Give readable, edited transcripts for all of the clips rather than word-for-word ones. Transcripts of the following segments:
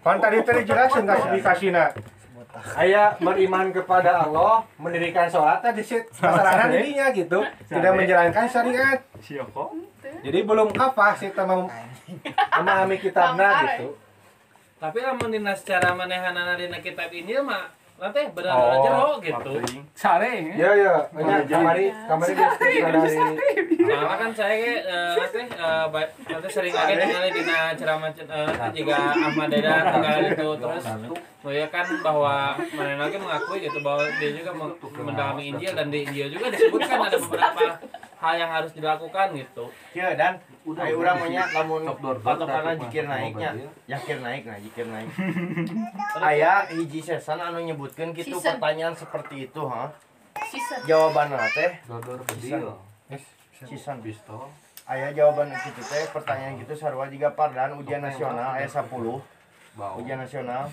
Kan tadi dijelasin klasifikasina. Aya beriman kepada Allah, mendirikan sholat di masalahna dirinya gitu, tidak menjalankan syariat. Jadi belum kafah sih memahami kitabna gitu. Tapi lamun dina secara manehanana dina kitab ini mah nanti benar-benar jero gitu. Sare. Ya, kamari dari Soalnya kan saya nanti sering aja ningali dina ceramah juga Ahmad Deda tinggal itu terus ya kan bahwa mana lagi mengakui gitu bahwa dia juga mendalami Injil dan di Injil juga disebutkan ada beberapa hal yang harus dilakukan gitu. Ya dan ayo urang mah nya lamun patokanna jikir naiknya, yakir naik nah jikir naik. Aya hiji sesan anu nyebutkeun kitu pertanyaan seperti itu, ha. Jawabanna teh Dodor bedil. sisan pistol. Aya jawaban kitu teh pertanyaan kitu sarua jiga pardan ujian nasional aya 10. Ujian nasional.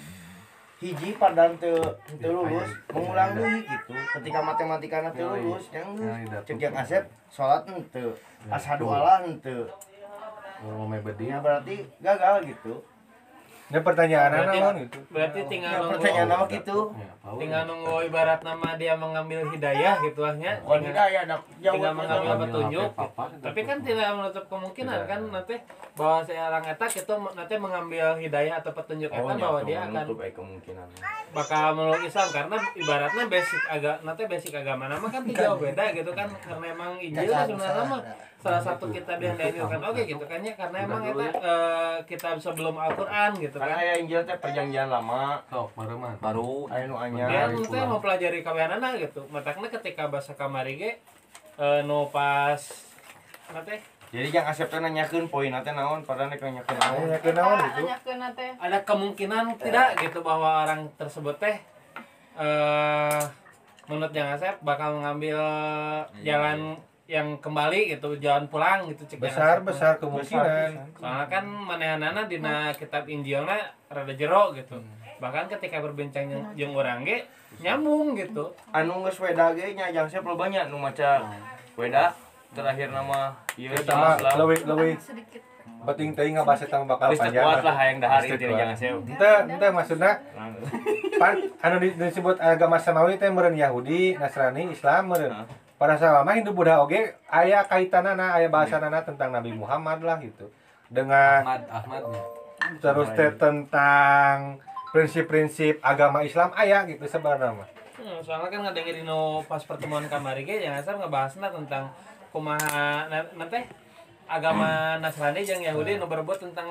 Hiji pardan teu lulus mengulang deui gitu. Ketika matematikana teu lulus yang cek yang Asep salat henteu. Asyhadu Allah henteu. Ngomong bedil. Ya berarti gagal gitu. ini pertanyaan naon gitu. Berarti tinggal Ya, nunggu pertanyaan apa gitu? tinggal nunggu ibarat nama dia mengambil hidayah gitu lahnya. Oh tidak ya ada Tinggal mengambil Ambil petunjuk. HP papa, Tapi kan tidak menutup kemungkinan kan nanti bahwa seorang etak itu nanti mengambil hidayah atau petunjuk eta bahwa dia akan kemungkinan. bakal meluk Islam karena ibaratnya basic agama nama kan tidak beda gitu kan karena emang Injil sebenarnya mah salah satu kitab yang dianjurkan gitu kan ya karena emang eta kitab sebelum Al-Qur'an gitu Karena kan. aya Injil teh perjanjian lama, Sok baru mah. Baru aya nu Ya anyar. teh mau pelajari kawianana gitu. Matakna ketika bahasa kamari ge nu pas teh Jadi yang Asep teh nanyakeun poin teh naon padahal nek nanyakeun naon. Aya kenaon gitu. ada kemungkinan tidak gitu bahwa orang tersebut teh menurut Yang Asep bakal mengambil jalan yang kembali gitu, jalan pulang gitu cek Besar kemungkinan. Soalnya kan manehanana dina kitab Injilna rada jero gitu. Bahkan ketika berbincang jeung urang ge nyambung gitu. Anu geus weda ge nya yang Asep banyak nu maca weda terakhir nama ieu Eta mah leuwih penting teuing ngabahas eta bakal Geus panjang. kuat lah hayang dahar inti jangan sew. Henteu maksudna pan anu disebut agama samawi teh meureun Yahudi, Nasrani, Islam meureun. Pada selama Hindu Buddha oge aya kaitanana aya bahasanana tentang Nabi Muhammad lah gitu. Dengan Ahmadnya. terus teh tentang prinsip-prinsip agama Islam aya gitu sebenarnya mah. Soalnya kan ngadengin dino pas pertemuan kamari ge Yang Asep ngebahasna tentang kumaha nanti agama Nasrani jeung Yahudi nu berebut tentang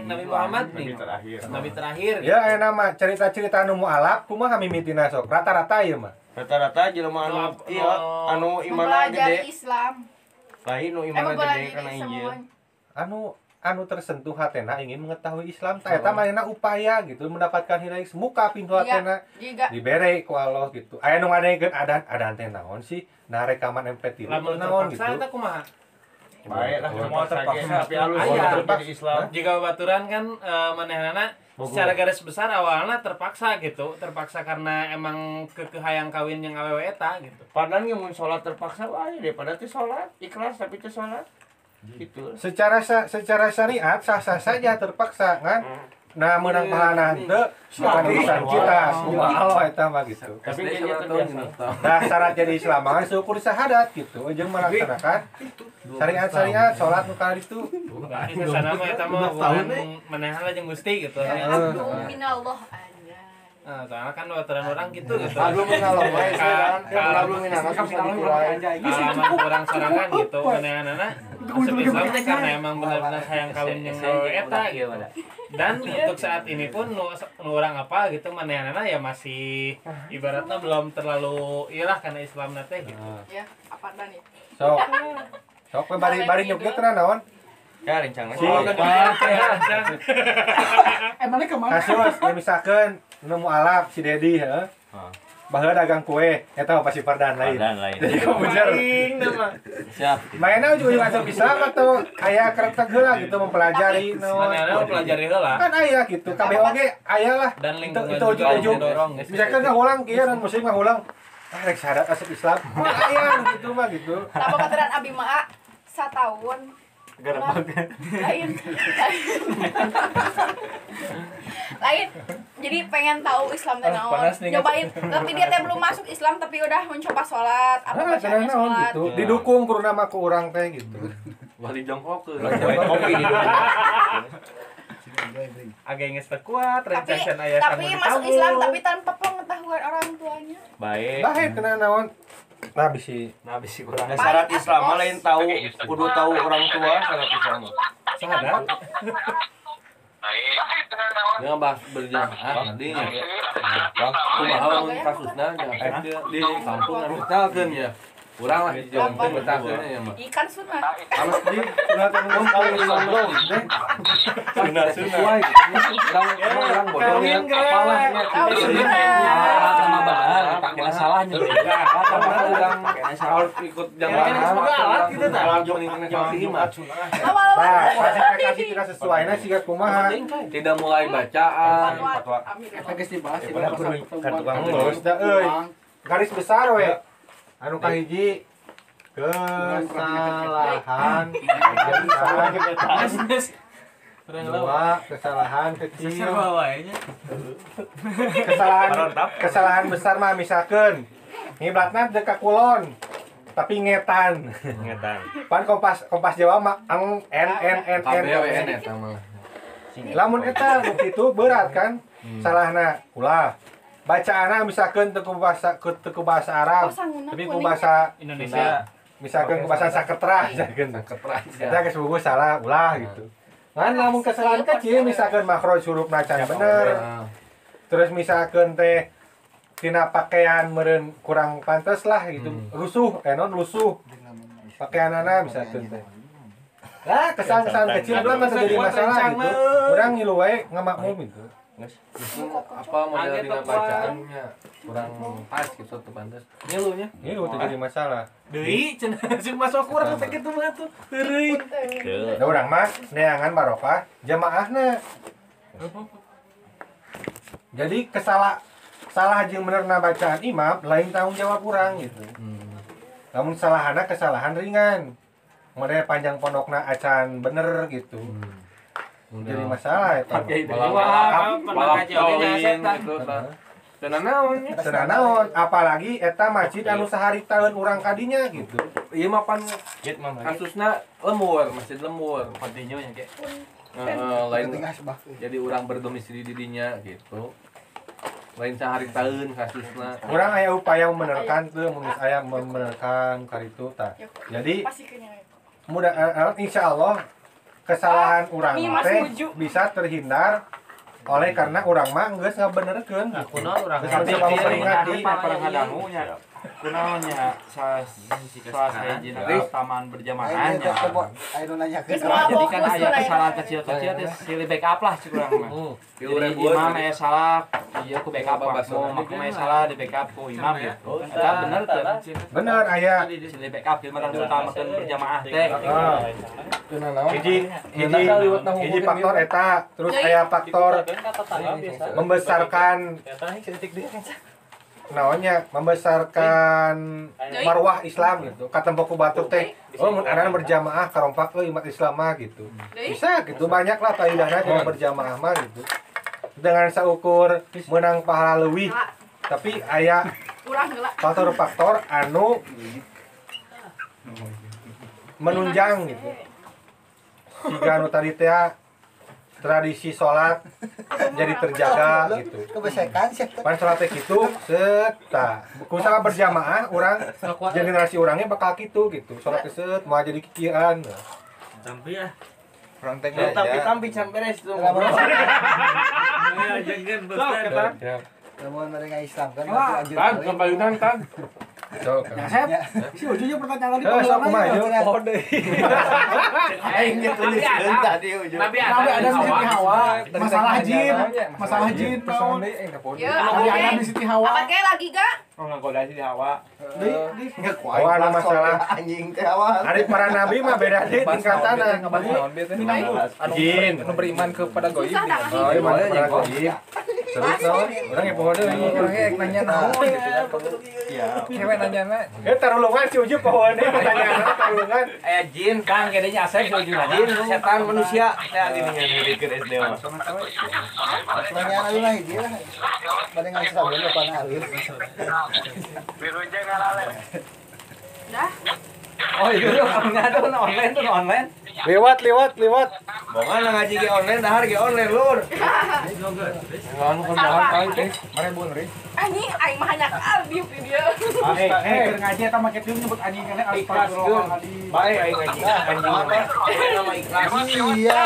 Nabi Muhammad nih. Nabi terakhir. Ya aya nama cerita-cerita anu mualaf kumaha mimitina sok rata-rata ieu mah. Rata-rata jelema anu ieu anu imanna gede. Islam. Lain nu imanna gede kana Injil. Anu tersentuh hatena ingin mengetahui Islam tah eta manehna upaya gitu mendapatkan hidayah muka pintu hatena dibere ku Allah gitu. Aya nu ngadengeun adan teh naon sih? Nah rekaman MP3 Lamun naon gitu. terpaksa eta kumaha? Baik lah semua terpaksa tapi halus Aya. terpaksa Islam. Jika baturan kan manehanana secara garis besar awalnya terpaksa gitu, terpaksa karena emang kekehayang kawin yang awewe eta gitu. Padahal yang mun salat terpaksa wae daripada teu salat, ikhlas tapi teu salat. Gitu. Secara syariat sah-sah saja terpaksa kan. Nah menang pahala henteu bukan urusan kita. Kumaha eta mah gitu. Tapi kayaknya terbiasa. Nah syarat jadi Islam mah syukur syahadat gitu. Jeung melaksanakan syariat salat nu kali itu. Ini sana mah eta mah hubungan manehna jeung Gusti gitu. Abdu minallah aja. Nah, soalnya kan baturan orang gitu gitu. Aduh minallah wae sedan. Aduh minallah gitu wae. Pengalaman orang sorangan gitu manehna masuk Islam teh karena emang benar-benar sayang kawin yang eta gitu. Dan untuk saat ini pun nu orang apa gitu manehna ya masih ibaratnya belum terlalu iyalah karena Islam teh gitu. Ya, apa nih? Sok bari nyuknya teh naon? Ya rencana. Emangnya kemana? Kasus ya misalkan nemu alap si Dedi heuh. Baheula dagang kue eta mah pasti pardan lain. Jadi komujer. Siap. Mainnya juga masuk Islam atau aya kereta heula gitu mempelajari Manehna mempelajari heula. Kan aya gitu. Kabeh oge aya lah. Dan lingkungan Itu juga ujung-ujung. mendorong. Misalkan ngahulang kieu dan muslim ngahulang. Rek syahadat asup Islam. Aya gitu mah gitu. Apa baturan abi mah 1 tahun. Lain. lain. Jadi pengen tahu Islam teh naon. panas nih. Nyobain, tapi dia teh belum masuk Islam tapi udah mencoba sholat, apa Nah, bacaannya naon sholat. gitu. Didukung kurang sama ku urang teh gitu. Wali jongkok tuh. Kopi di dulu. Agak nges kuat Tapi rencana ayah tapi masuk Islam tapi tanpa pengetahuan orang tuanya. Baik. Baik kena naon. Nah bisi Nah, bisi kurang. Nah, syarat Islam mah lain tahu, kudu tahu orang tua syarat Islam. sadar. Dengan bahas berjamaah tadi ya. Kumaha mun kasusna nya di kampung anu talkeun ya. Urang lah di jalan teh betakeun ya mah. Ikan sunnah. Harus di sunatan kaum Islam dong. Sesuai orang bodoh ya apalah nya. Tahu sunnah. Sama benar, pakai salahnya. Orang harus ikut jamaah. semoga alat gitu tah. Kalau meninggalkan jamaah iman. Awal-awal. Nah, kasih tidak sesuai nah siga kumaha. Tidak mulai bacaan. Terus da euy. Garis besar we. Anu kahiji kesalahan dua kesalahan kecil kesalahan besar mah misalkan ngiblatna dekat kulon tapi ngetan pan kompas Jawa mah ang n KBWN eta mah. lamun eta begitu berat kan salahna ulah bacaana misalkan teu ku bahasa Arab tapi ku bahasa Indonesia. misalkan ku bahasa Saketra misalkan eta geus bubuh salah ulah gitu kan lamun kesalahan kecil misalkan makhraj hurufna can bener terus misalkan teh tina pakaian meureun kurang pantes lah gitu rusuh non lusuh pakaianana misalkan teh lah kesalahan kecil belum terjadi masalah gitu urang ngilu wae ngamakmum gitu Apa model dengan bacaannya kurang pas gitu tuh pantas. Ngilunya. ini terjadi masalah Deui cenah sing masuk kurang teh kitu mah tuh. Heureuy. da urang mah neangan barokah jamaahna jadi salah jeung benerna bacaan imam lain tanggung jawab urang gitu namun kesalahan ringan model panjang pondokna acan bener gitu jadi masalah eta cenah naon apalagi eta masjid anu sahari taun urang kadinya gitu Iya mah pan kasusna lemur, masjid lemur. Continue nya ge. Lain jadi orang berdomisili di dinya gitu. Lain sehari tahun kasusna. urang aya upaya membenarkan tuh mun aya membenarkan karitu tah jadi Pasti kenyang. mudah insyaallah kesalahan urang Mas teh Muju. bisa terhindar oleh karena urang mah geus ngabenerkeun gitu. Kunaon urang Geus mencoba memperingati Kunaonnya saya jina taman berjamaahnya. Jadi Kan aya kesalahan kecil-kecil teh silih backup lah cik urang mah. Imam aya salah, iya ku backup lah. Mau makmum aya salah di backup ku imam gitu. Eta bener teh. bener aya Silih backup di mana diutamakeun berjamaah teh. hiji faktor eta terus aya faktor membesarkan naonnya membesarkan marwah Islam gitu katempo ku batur teh oh mun anak berjamaah karompak euy umat Islam mah gitu bisa gitu banyak lah faedahna dengan berjamaah mah gitu dengan saukur menang pahala leuwih tapi aya Kurang geula. faktor-faktor anu menunjang gitu siga anu tadi teh tradisi sholat jadi terjaga gitu. Kebesekan sih. Pan sholat teh kitu set tah. Kumaha berjamaah urang generasi urangnya bakal kitu gitu. Sholat teh set moal jadi kikieuan. Sampai ya. Orang teh Tapi can beres tuh. Ya jangan bos. Namun mereka Islam kan Tan kembalian tan. Sok. Si ujungnya pertanyaan tadi Sok kumaha yo. aing dituliskeun tadi ujung. Nabi Nabi ada di Siti Hawa. Masalah jin. Masalah jin naon? Ya, Nabi ada di Siti Hawa. apa kayak lagi ga? Nggoda Siti Hawa. Enggak Oh, ada masalah. anjing teh awal. Ari para nabi mah beda deui tingkatanna. Jin. Jin. Anu beriman kepada goib. Susah dah. Oh, iman kepada goib. Terus naon? Urang ya poho deui. Orangnya nanya naon gitu kan. Iya. Cewek nanya na. Tarulungan si Uju poho deui pertanyaan tarulungan. Aya jin Kang gedenya asep setuju jin setan manusia teh gini nya dikeun SD mah Pertanyaan alun lah dia lah. Pada nggak bisa dulu pan alun. Dah. oh itu tuh ngadu online tuh online Lewat. bongan ngaji ge online dahar ge online lur anu kerjaan kali teh Anjing aing mah hanya albi di dia. Keur ngaji eta make tim nyebut anjing kana astagfirullahaladzim. bae aing ngaji anjing mah nama ikhlas Iya.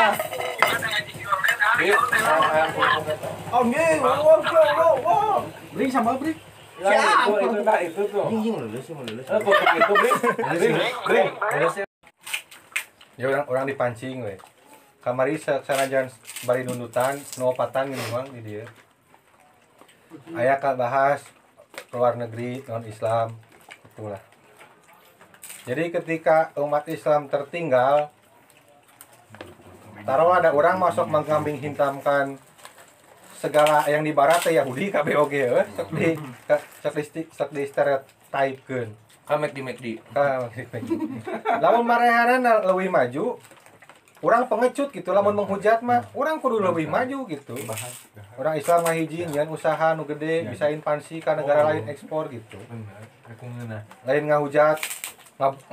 anjing wow Bring sambal bring. itu tuh Anjing lulus. foto itu bring Ya orang dipancing we. Kamari sanajan bari nundutan nuopatan gini mang di dieu. Aya ka bahas luar negeri non Islam itulah. Jadi ketika umat Islam tertinggal taruhlah ada orang masuk menggambing hitamkan segala yang di barat teh Yahudi kabeh oge sok di stereotypekeun. kamek di Lamun marehanana leuwih maju, urang pengecut gitu lamun menghujat mah, urang kudu leuwih maju gitu. Orang Islam mah hiji nyeun usaha nu gede bisain pansi ka negara lain ekspor gitu. Lain ngahujat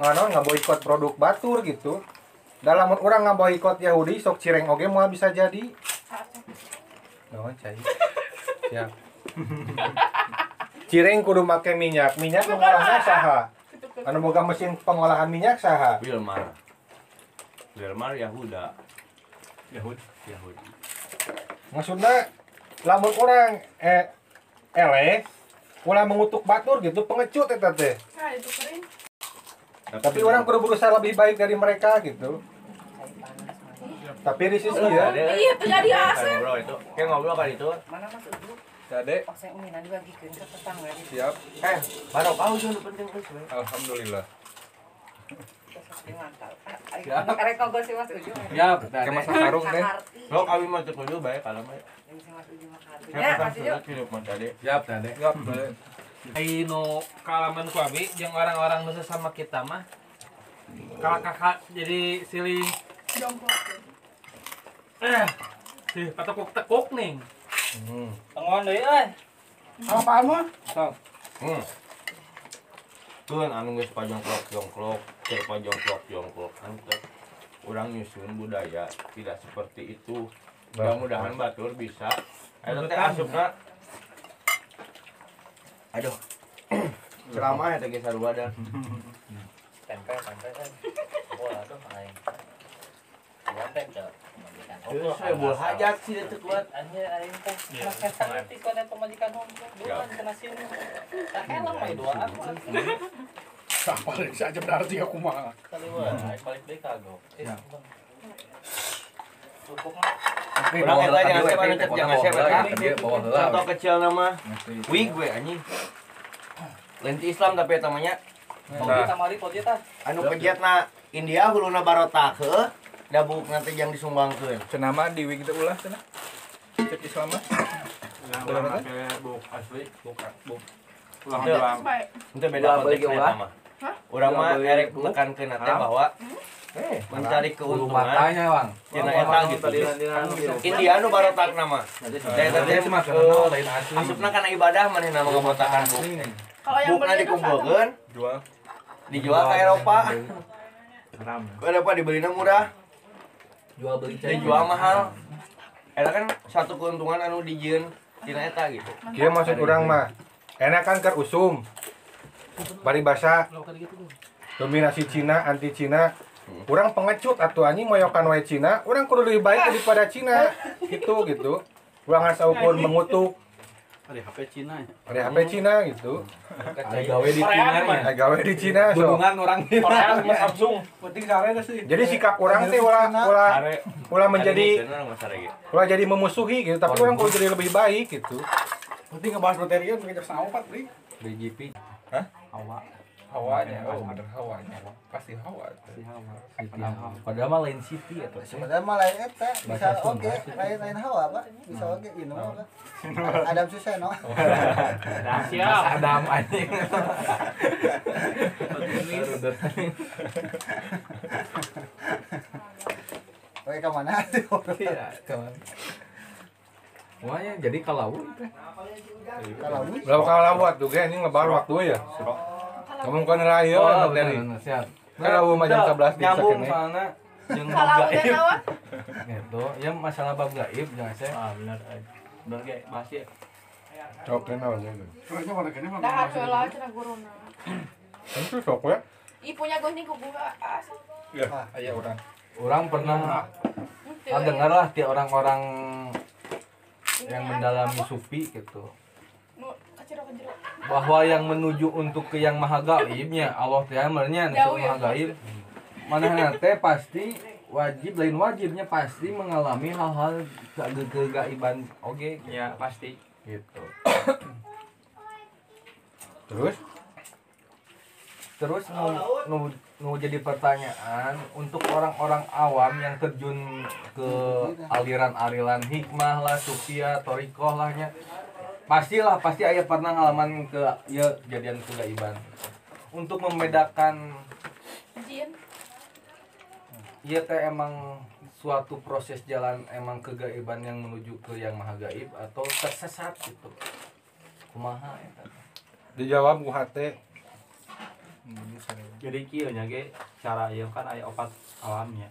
ngaboikot produk batur gitu. Da lamun urang ngaboikot Yahudi sok cireng oge moal bisa jadi. Naon cai? Siap. Cireng kudu make minyak ngolahna saha? Anu boga mesin pengolahan minyak saha? Wilmar Yahuda Yahudi Maksudna lamun orang eleh ulah mengutuk batur gitu pengecut eta teh. Nah, itu kering. Tapi orang kudu berusaha lebih baik dari mereka gitu. Tapi risis ieu. Iya, terjadi asep. ngobrol itu kayak ngobrol kali itu Mana Mas Udu? Tade Pas saya umina dibagikeun ke tetangga di siap. baru kau juga penting terus we Alhamdulillah. di mantal. Karek kogol si Mas Udu. ya Ke masa karung deh. lo kami mah teu kudu bae kalau mah Yang si Mas Udu makan. ya Ya, kan Mas Udu. surat hidup mah tadi siap tadi Aino kalaman ku abi jeung orang-orang nu sesama kita mah kakak jadi silih Jongkok. sih patekuk-tekuk nih. tengon deui euy Apaan mah? tuh anu geus pajongklok jongklok antep urang nyusun budaya tidak seperti itu mudah-mudahan batur bisa eta teh asupna aduh ceramah eta ge sarua dah tempel kan bola tuh aing Wantek dah. terus we bul hajat sih teh kuat Anjir aing teh ngerti kok ada pemajikan hongkong. Duluan kena sini. Tak elah mah doaan mah. Sampah saja berarti aku mah. Kaliwan, balik deui kagok. Cukup urang eta jangan saya anu cek jangan saya contoh kecil nama wig we anjing lenti Islam tapi eta mah nya kita mari pojit tah. Anu pejetna India huluna barota heuh da buk nanti yang disumbangkeun. Cenama di wig teh ulah cenah. Cek Islam mah. Buk asli, buk. Baik. itu beda konteks eta mah urang mah erek nekankeun teh bahwa mencari keuntungan Bang. cenah eta gitu India nu barotak nama da eta teh asupna kana ibadah manehna ngabotakan buk Kalau yang bukna beli itu dikumpulkeun dijual ke Eropa Eropa dibelinya murah Jual beli dijual mahal eta kan satu keuntungan anu dijieun tina eta gitu Kieu maksud urang mah enakan keur usum. Bari basa dominasi Cina, anti Cina. Urang pengecut atuh anjing moyokan wae Cina, urang kudu lebih baik daripada Cina. Gitu. Urang asa ukur mengutuk Ada HP Cina. ada HP Cina gitu. Gawe di Cina. Ada gawe di Cina so. Gunungan orang Korea sama Samsung. Penting karena sih. Jadi sikap orang teh ulah menjadi ulah jadi memusuhi gitu, tapi orang kudu jadi lebih baik gitu. Penting ngebahas materi kan ngejak sama opat, Bri. BGP. Awak. hawanya, bener hawanya, pasti hawa. Padahal mah lain city atau Sebenarnya mah lain eta, bisa oke, lain hawa Pak. Bisa oke ini mah Pak. Adam Suseno. Siap. Adam anjing. Oke ke mana tuh? Iya, kawan. Semuanya jadi kalau Kalau Berapa kali lawat tuh ini ngebar waktu ya. Ngomong kan raya materi. Siap. Kan awu mah jam 11 di nyambung sakene. soalnya jeung bab Kalau udah gaib. naon? Gitu, ya masalah bab gaib jangan saya. Benar. Benar ge bahas ya. Oke naon ya. Dah atulah cenah guruna. Itu sok ya. Ih punya geuning ku buka asal. Ya, aya urang. Orang pernah dengar lah ti orang-orang yang mendalami sufi gitu. Nu kaciro-kaciro. Bahwa yang menuju untuk ke yang maha gaibnya Allah teh amarnya nu maha gaib. Manehna teh pasti wajib lain wajibnya pasti mengalami hal-hal kegaiban oge Ya, pasti. gitu. Terus nu jadi pertanyaan untuk orang-orang awam yang terjun ke aliran-aliran hikmah lah, sufia, torikoh lahnya. Pasti aya pernah ngalaman ke ya kejadian kegaiban. Untuk membedakan Jin. ieu teh emang suatu proses jalan emang kegaiban yang menuju ke yang maha gaib atau tersesat gitu. Kumaha eta? Dijawab ku hate. Jadi kieu nya ge cara ieu kan aya opat alamnya.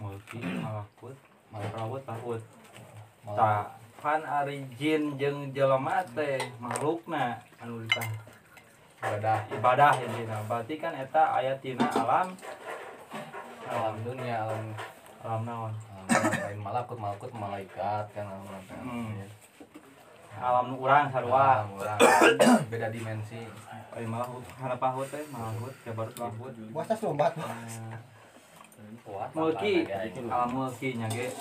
Mulki, malakut, malakut, tahut. Tah kan ari jin jeung jelema teh makhlukna anu ditah ibadah intina. Berarti kan eta aya tina alam dunia, alam naon? Lain malakut malaikat kan alam nu urang sarua. Beda dimensi. Ai malakut harapa hut teh malakut jabarut lahut. Puasa lompat. Mulki, alam mulki nya ge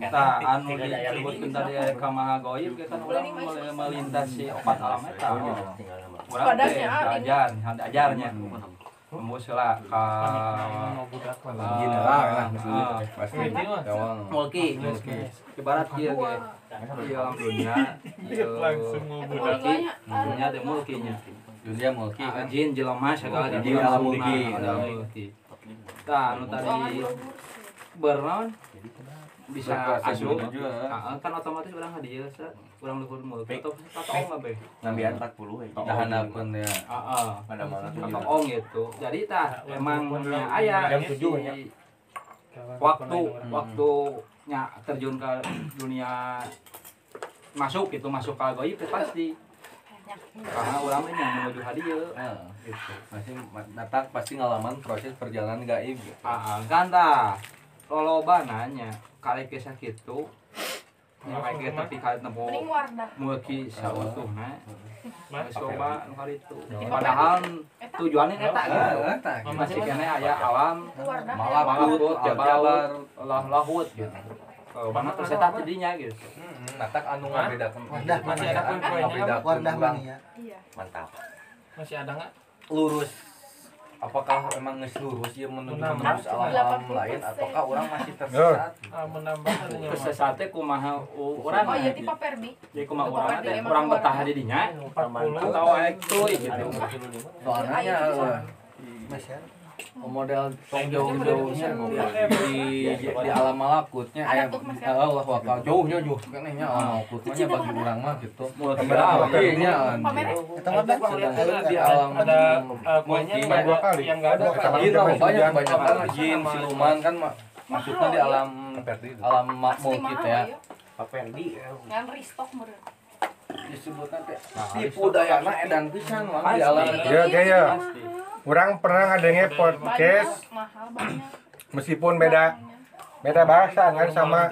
tah anu disebutkeun tadi ka maha gaib ge kan urang melintasi opat alam eta. Urang teh ajarnya. Tembus heula ka jin pasti mulki. Ibarat kieu ge. Ieu alam dunia, langsung mau budak. Dunia teh mulkinya. Dunia mulki kan jin jelema sagala di alam mulki. Tah anu tadi bernaon bisa asup kan otomatis urang hadieu urang luhur mulki atau ong be Ngambian 40 ya. dahanakeun ya Pada mana tuh. atau ong gitu. Jadi tah emangnya aya Jam 7 nya. waktunya terjun ke dunia masuk ke gaib pasti karena orang ini yang menuju hadiah gitu. Masih natak pasti ngalaman proses perjalanan gaib gitu. Kan tah loloba nanya kali kisah kitu yang kayak tapi kali nempo mulki sautuhna geus loba anu kitu. Padahal tujuannya eta gitu. Masih kene aya alam malakut jabar lahut gitu. Mana tuh setat jadinya gitu. Natak anu ngabedakeun. Masih ada poin-poinnya. Wardah mania. Iya. Mantap. Masih ada enggak? Lurus. Apakah memang geus lurus ieu menuju alam lain ataukah orang masih tersesat? Menambah adanya Tersesat teh kumaha urang? Oh iya tipe Perbi. Jadi kumaha urang teh urang betah di dinya 40 atau aek tuluy gitu. Soalnya model tong jauh-jauhnya di alam malakutnya aya Allah wakal jauhnya kenehnya alam malakutnya bagi urang mah gitu. Nya Eta mah di alam ada poinnya yang enggak ada banyak jin siluman kan maksudnya di alam makmur kita ya. Paperdi. Ngan restock meureun. Disebutna teh tipu dayana edan pisan mah di alam Iya, ya. Orang pernah ngadenge podcast Mahal banyak. meskipun beda bahasa kan sama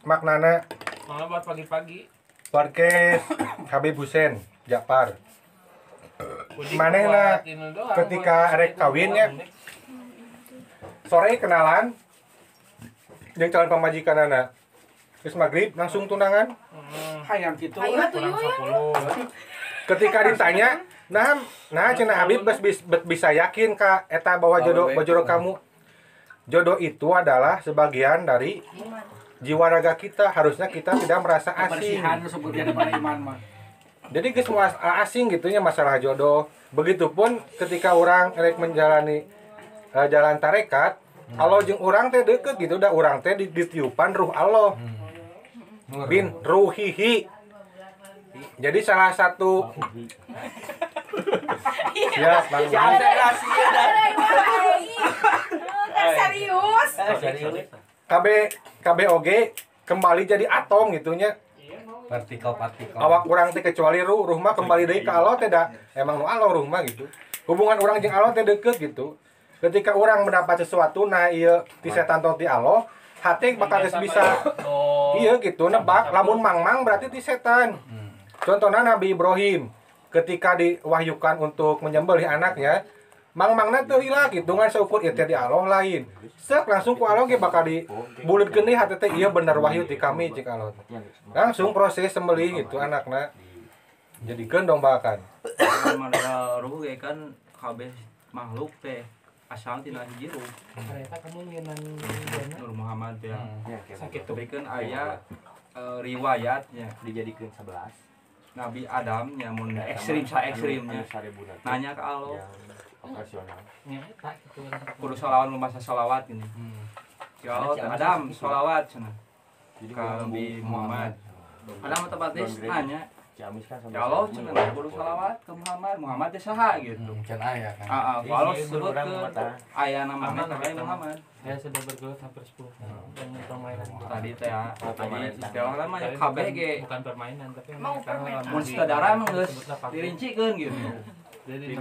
maknana malah buat pagi-pagi. podcast Habib Hussein Ja'far. Manehna ketika arek kawin ya sore kenalan jeung calon pamajikanana. Terus maghrib langsung tunangan. hayang kitu Ayo atuh yuk. ketika ditanya nah cenah Habib bisa yakin ka eta bahwa jodoh kamu. Jodoh itu adalah sebagian dari jiwa raga kita. Harusnya kita tidak merasa asing. Jadi geus asing gitunya masalah jodoh. Begitupun ketika orang rek menjalani jalan tarekat, Allah jeung urang teh deukeut gitu, da urang teh ditiupan ruh Allah. Bin ruhihi. Jadi salah satu ya, Bang. Serius. KBOG kembali jadi atom gitunya. partikel Awak urang teh kecuali ruh mah kembali deui ka Allah teh da emang nu Allah ruh mah gitu. Hubungan urang jeung Allah teh deukeut gitu. Ketika orang mendapat sesuatu nah ieu ti setan atau ti Allah, hati bakal geus bisa iya gitu nebak lamun mangmang berarti ti setan. Contohnya Nabi Ibrahim ketika diwahyukan untuk menyembelih anaknya, mangmangna teu hilang gitu ngan seukur ieu teh di Allah lain. Sek langsung ku Allah ge bakal dibulutkeun deui hati teh ieu bener wahyu ti kami cik Allah. Langsung proses sembelih gitu anakna. Jadikeun dombakan. Model ruh ge kan kabeh makhluk teh asal tina hiji ruh. Eta kamu ngeunaan Nur Muhammad teh. sakit Tapi kan aya riwayatnya dijadikan 11 Nabi Adam nya mun ekstrimnya nanya ke Allah operasional. eta gitu. kudu sholawat lu masa sholawat ini. Ya Allah Adam sholawat cenah. Jadi Ka Nabi Muhammad. Adam tempatnya nanya Ciamis kan ya Allah cenah kudu sholawat ke Muhammad teh saha gitu. Can aya kan. Kalau sebut ke aya nama Nabi Muhammad. Saya sudah bergelut hampir 10 tahun dan permainan Tadi teh tadi istilah mah kabeh ge bukan permainan tapi Mau permainan. mun saudara mah geus dirincikeun gitu. jadi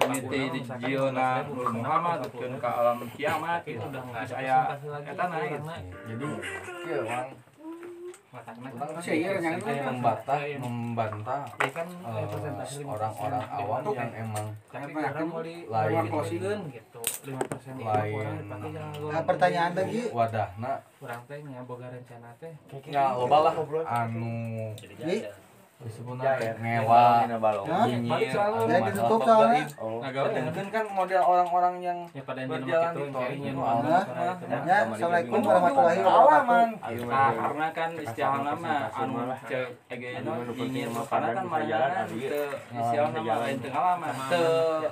Di jiona Nur Muhammad turun ke alam kiamat itu gitu. udah enggak Geus aya eta na gitu. Jadi kieu orang membantah membantah ya kan presentasi orang-orang awam yang emang tapi orang mau lain gitu 5% lain Pertanyaan lagi. wadahna kurang teh nya boga rencana teh nya loba lah anu disebutna ngewa nyinyir Ya ditutup soalnya. mungkin kan model orang-orang yang ya pada berjalan itu di kayaknya Ya, Assalamualaikum warahmatullahi wabarakatuh. Karena kan istilah nama anu cek egena nyinyir karena kan marana teu istilah nama lain teu ngalaman teu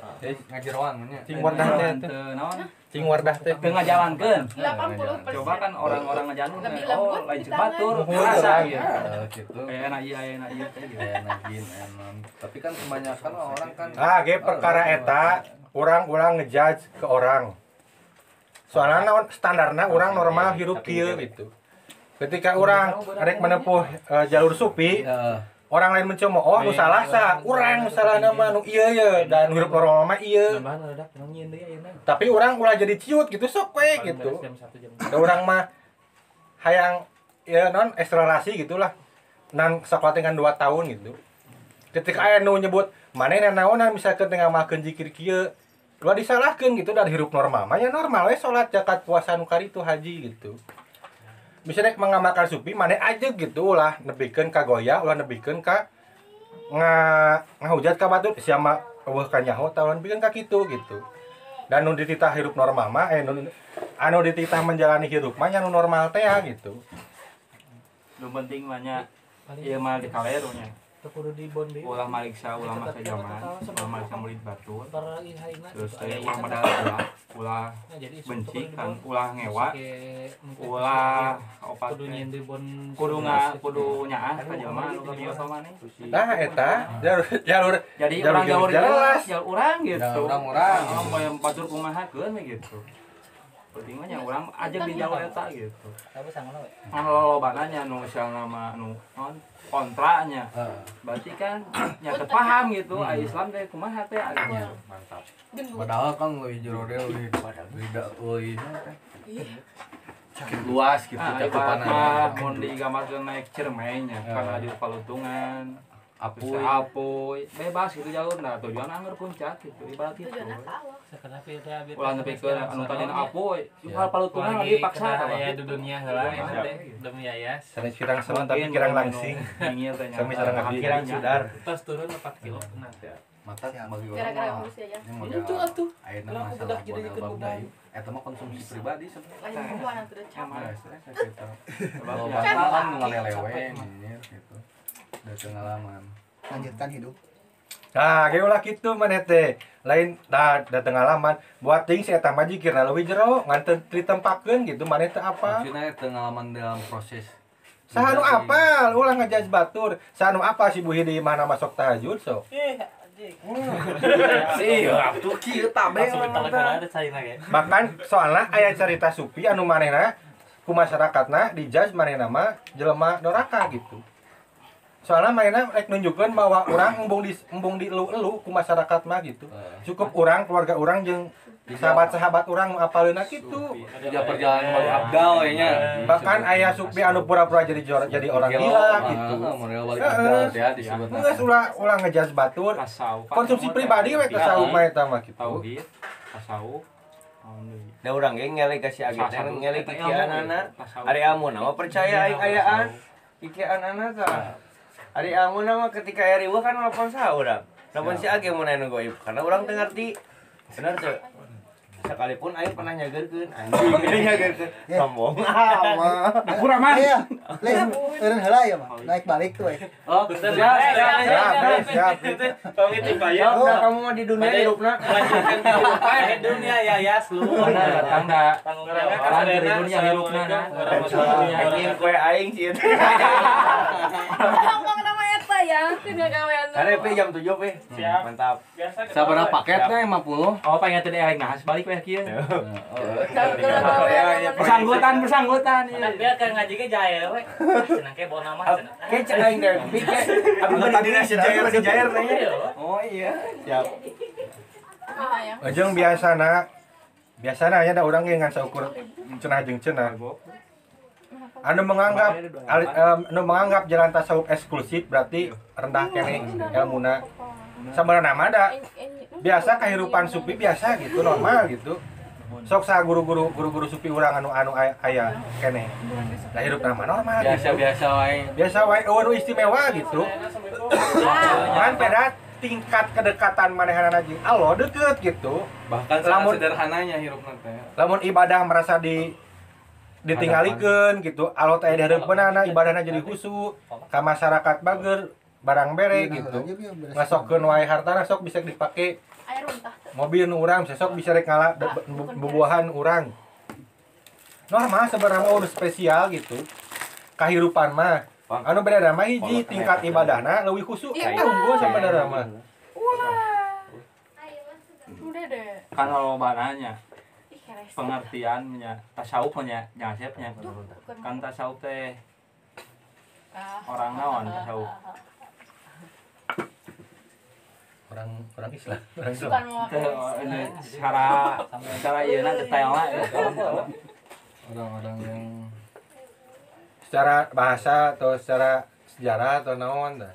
ngajeroan nya Cing wardah teh teu naon cing wardah teh teu ngajalankeun. 80%. Coba kan orang-orang ngajalankeun Lebih oh lembut lain di cebatur tangan. rasa Iya. gitu. gitu Kayak enak iya teh gitu. kayak najin enon tapi kan kebanyakan orang kan ge perkara eta urang ngejudge ke orang. Soalnya naon standarna urang normal hirup kieu gitu. Ketika urang rek menempuh jalur sufi, orang lain mencemooh nu salah sa, urang nu salah nama nu ieu ye dan hirup normal mah ieu. tambahan ada nangin deui ayeuna Tapi urang ulah jadi ciut gitu sok we gitu. jam 1 jam Da urang mah hayang ya non akselerasi gitulah. Nan sakola dengan 2 tahun gitu. Ketika aya nu nyebut manehna naonan misalkan ngamalkeun zikir kieu, ulah disalahkeun gitu dari hirup normal. Mah ya normal we salat zakat puasa nu karitu haji gitu. Misalnya mengamalkan sufi maneh aja gitu ulah nebikeun ka goyah, ulah nebikeun ka ngahujat ka batur siapa eueuh ka nyaho tah ulah nebikeun ka kitu gitu. Dan nu dititah hirup normal mah anu dititah menjalani hirup mah nya nu normal teh gitu. Nu penting mah nya ieu mah di kaleru nya. teu kudu dibondi Ulah maliksa ulama zaman, ulah maliksa murid batur. para ihaina Terus teh ulah modal ulah benci kan ulah ngewa, ulah opat kudu nyindi bon kudu nyaah ka jelema anu kieu maneh. Nah eta jalur Jadi jalur urang jalur jelas. jalur urang gitu. Ya, urang-urang. Yang batur kumahakeun we gitu. Penting mah nya urang ajeg di jalur eta gitu. Anu lolobana nya nu misalna mah anu kontranya. Berarti kan nya teu paham gitu, Islam teh kumaha teh aya. Mantap. padahal kan leuwih jero deh leuwih beda euy sakit luas gitu Ibarat cakupanna mah mun digambarkeun naik cermai nya kana di palutungan. apoy bebas gitu jalur nah tujuan anggar puncak gitu ibarat itu ulah nepi ke anu tadina apoy hal palutungan lagi paksa ya di dunia heula demi ayas Sanes kirang selang tapi kirang langsing sami sareng abdi kirang sudar pas turun 4 kilo kena mata bagi Gara-gara orang usia ya. itu atuh ayeuna masalah buat bab eta mah konsumsi pribadi sebenarnya Lain perempuan yang tidak capek. kan ngalelewe gitu udah pengalaman Lanjutkan hidup. Nah, ge ulah kitu maneh teh. Lain dateng alaman buat ting si eta mah jikirna leuwih jero ngan teu ditempakeun gitu maneh teh apa? maksudnya pengalaman dalam proses Saha nu apal ulah ngajaj batur. Saha nu apa si Buhi di mana masuk tahajud sok? sih atuh kieu tabe Bahkan soalna aya carita supi anu manehna ku masyarakatna dijudge manehna mah jelema doraka gitu. Soalnya mainnya rek nunjukkeun bahwa orang embung di elu ku masyarakat mah gitu. Cukup orang keluarga orang jeung sahabat-sahabat orang apaleuna kitu. dia perjalanan wali abdal nya Bahkan aya supi anu pura-pura jadi orang gila gitu. model wali abdal ya disebut Geus ulah ngejaz batur. Konsumsi pribadi we tasawuf mah eta mah kitu. tauhid tasawuf Da urang ge ngelih ka si Agit teh ngelih kikianana. Ari amun mah percaya aing ayaan kikianana tah. Ari amun mah ketika aya riweuh kan nelpon saha urang. Nelpon si Age mun anu goib karena urang teu ngarti. Bener teu? Sekalipun aing pernah nyageurkeun anjing ini nyageurkeun sombong mah. Kurang mah. Iya. Lain eureun heula ya mah. Naik balik tuh. oh Siap. tong itu bayar Kamu mah di dunia hirupna melanjutkan kehidupan di dunia ya yas lu tanda kan di dunia hirupna anjing koe aing sih eta. Ngomong nama eta ya, tinggal gawean. Are pe jam 7 pe. Siap. Mantap. sabaraha paket teh 50 oh pengen tadi elek nahas balik we kieu Ya, bersangkutan tapi kan ngaji ge jael we cenah ke bawa nama cenah Kayak cek aing deh, pikir abi mah tadi si Jair tanya. Oh iya, siap. Jeung biasana aya da urang ge ngan saukur cenah jeung cenah. Anu menganggap jalan tasawuf eksklusif berarti rendah kene ilmuna. Sabarana mah da biasa kehidupan sufi biasa gitu normal gitu. Sok sa guru-guru sufi urang anu aya kene. Da hidupna mah normal. biasa wae Biasa wae anu istimewa gitu. Kan beda tingkat kedekatan manehna jeung Allah deukeut gitu. bahkan Lamun- sederhananya hirupna teh Lamun ibadah merasa ditinggalikeun gitu, Allah teh dihareupeunana ibadahna jadi khusyuk, ka masyarakat bager barang bere gitu. Ngasokkeun wae hartana sok bisa dipake Air runtah. mobil nu urang, sok bisa rek ngala bubuahan urang. Normal sebenarnya mah udah spesial gitu. Kahirupan mah anu beda mah hiji tingkat ibadahna leuwih khusyuk eta unggul sebenarnya mah. Udah deh. kan lobananya Ih, keres. pengertiannya tasawufnya nyasepnya kan tasawuf teh orang naon tasawuf Orang Islam, orang Islam. Bukan mau teh ini cara ieu detailna orang-orang yang Secara bahasa atau secara sejarah atau naon dah.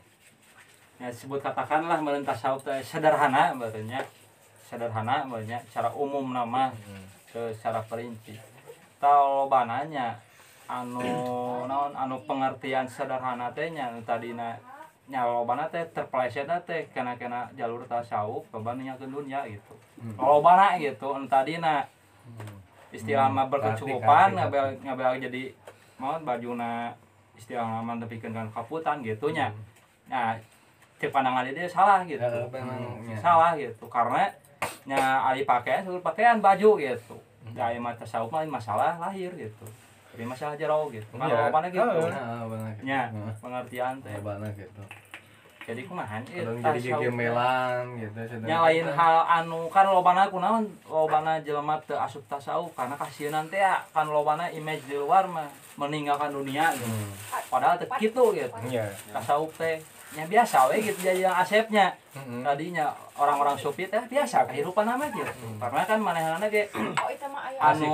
ya sebut katakanlah meureun tasawuf teh sederhana barunya cara umum nama secara perinci tau bananya anu naon anu pengertian sederhana teh nya tadina nya lobana teh terplesetna teh kena jalur tasawuf kebandingnya ke dunia gitu lobana gitu anu tadina istilah mah berkecukupan ngabel jadi naon bajuna istilah mah tepikeun kan kaputan gitu nya nah cek pandangan dia salah gitu salah gitu karena nya ari pakaian baju gitu da ieu mah tasawuf mah masalah lahir gitu jadi masalah jero gitu kan lobana gitu nya pengertian teh lobana gitu jadi kumaha orang jadi gegemelan gitu nya lain hal anu kan lobana kunaon lobana jelema teu asup tasawuf karena kasieun teh kan lobana image di luar mah meninggalkan dunia gitu padahal teu kitu gitu Iya. tasawuf teh nya biasa we gitu jadi yang asepnya. Tadinya orang-orang sufi teh biasa kehidupan nama gitu. Karena kan manehna ge Oh itu mah aya. anu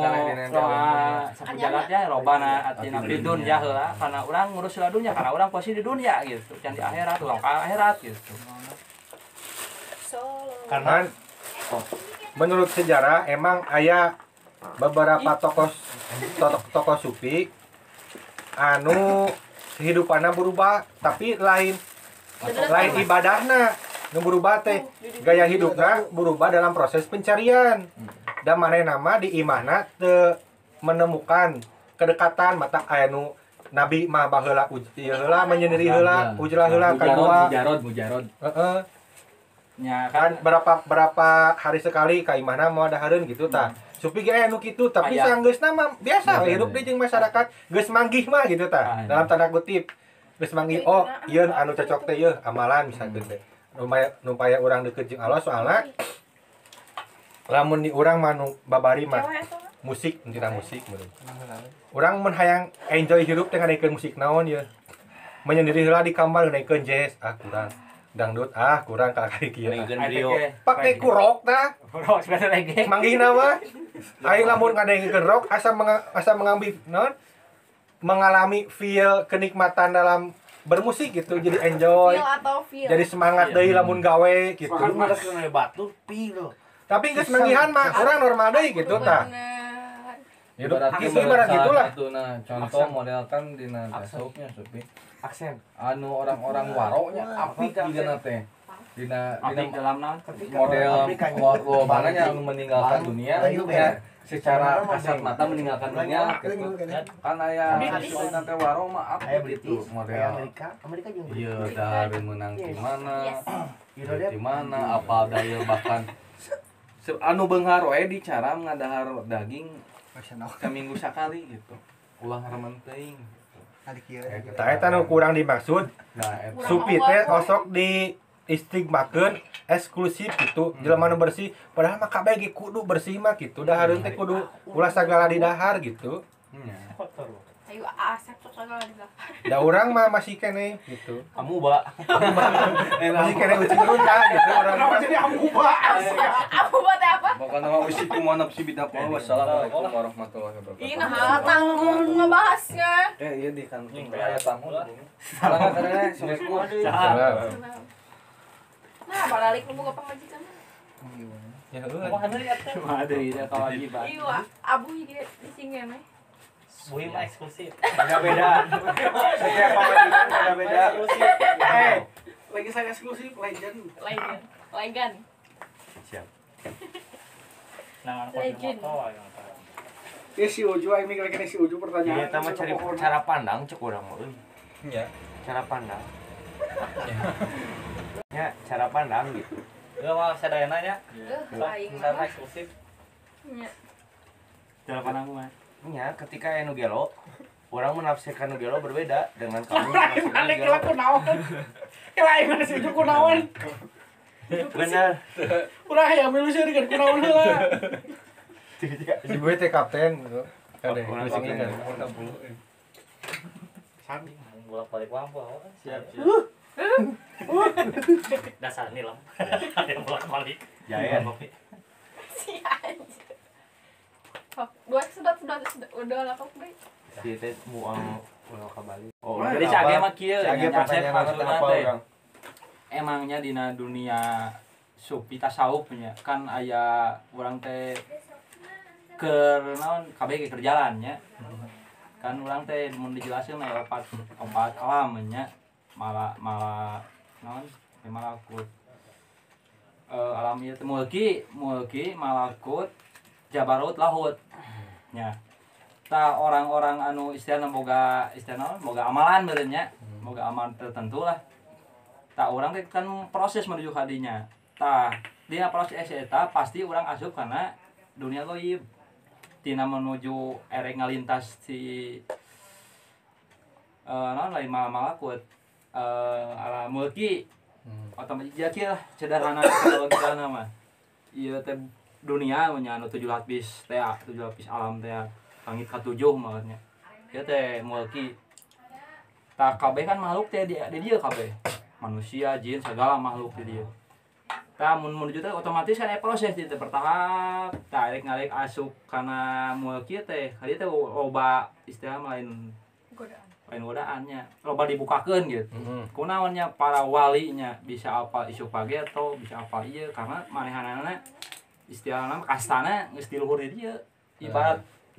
sapujagatnya robana atina di dunya heula karena urang ngurus heula dunya karena urang posisi di dunya gitu. Can di akhirat ulang ka akhirat gitu. Karena menurut sejarah emang aya beberapa tokoh sufi anu kehidupannya berubah tapi lain ibadahna nu berubah teh gaya hidupna berubah dalam proses pencarian dan manehna di imahna teu menemukan kedekatan mata aya nu nabi mah baheula heula menyendiri heula ujlah heula kadua mujarod heeh nya kan berapa hari sekali ka imahna mau dahareun gitu tah supi ge anu kitu tapi sanggeusna mah biasa hidup di jeung masyarakat geus manggih mah gitu tah dalam tanda kutip geus manggih oh ieu anu cocok teh yeuh amalan misalkan teh nu paya urang deukeut jeung Allah soalna lamun di urang mah nu babari mah musik entina musik urang mun hayang enjoy hirup teh ngadekeun musik naon yeuh menyendiri heula di kamar ngadekeun jazz kurang dangdut kurang kakak kieu pakai kurok tah rock sebenarnya reggae manggihna mah aing lamun ngadengkeun rock asa mengambil non mengalami feel kenikmatan dalam bermusik gitu jadi enjoy jadi semangat deui lamun gawe gitu batur pilo tapi geus manggihan mah urang normal deui gitu tah ibarat gitulah contoh model kan dina tasawufnya supi aksen anu orang-orang waronya apik juga teh dina dalam model lobanya anu meninggalkan dunia ya secara kasat mata meninggalkan dunia gitu kan aya aslinya teh waro mah apik gitu model Amerika juga iya dari menang di mana apa daya bahkan anu beunghar we di cara ngadahar daging kaminggu sakali gitu ulah haraman teuing tah eta nu kurang dimaksud supi teh osok di istigmakeun eksklusif gitu jelema nu bersih padahal mah kabeh ge kudu bersih mah gitu dahareun teh kudu ulah sagala di dahar gitu Ayo asep segala di dahar da urang mah masih kene gitu amuba masih kene ucing runta gitu urang mah jadi amuba teh apa? pokoknya mah wis itu mah nafsi bidah wassalamualaikum warahmatullahi wabarakatuh Ih nah tanggung ngebahasnya iya di kan aya tanggung salah kadang assalamualaikum nah balik lu buka pamajikan ya heuh mah deui da kewajiban iya abu di singge mah Buhi mah eksklusif. beda setiap pamajikan beda lagi saya eksklusif legend Siap. Nah, Legend. ya si Uju aing mikir kene si Uju pertanyaan kita mah cari cara pandang cek urang mah ya cara pandang ya cara pandang gitu Enggak mah sadayana nya. aing Sana eksklusif. nya cara pandang mah nya ketika anu gelo orang menafsirkan nu gelo berbeda dengan kamu Alik kira kunaon. Kira aing si Uju kunaon. bener Urang hayang milu seueur kan kunaon heula. di gue teh kapten gitu kade pusing kan Sami bolak-balik lampu. Siap. Dasar nilam. Yang bolak-balik. jaya si anjir gua sudah udah lapok deh si teh muang ulah kabali jadi cage mah kieu cage pertanyaan apa orang emangnya dina dunia sufi tasawufnya kan aya urang teh keur naon kabeh ge keur jalan nya kan urang teh mun dijelaseun aya opat alam nya malah naon malakut alam ieu teh mulki malakut jabarut lahut nya tah orang-orang anu istilahna boga amalan meureun nya boga amalan tertentu lah tah urang teh kan proses menuju ka dinya tah dina proses eta pasti urang asup kana dunia ghaib tina menuju erek ngalintas si naon lain malakut ala mulki otomatis jadi lah sederhana logikana mah ieu teh dunia nya anu 7 lapis teh 7 lapis alam teh langit ka-7 maksudnya ieu teh mulki tah kabeh kan makhluk teh di dieu kabeh manusia, jin, segala makhluk di dia. Tah mun menuju teh otomatis kan proses di teh bertahap, tarik ngarik asup kana moal kieu teh. Kali teh loba istilah lain godaannya. Loba dibukakeun gitu. Kunaonnya para walinya bisa apa isu pagi atau bisa apa ieu karena manehanana istilahna kastana geus di luhur di dieu.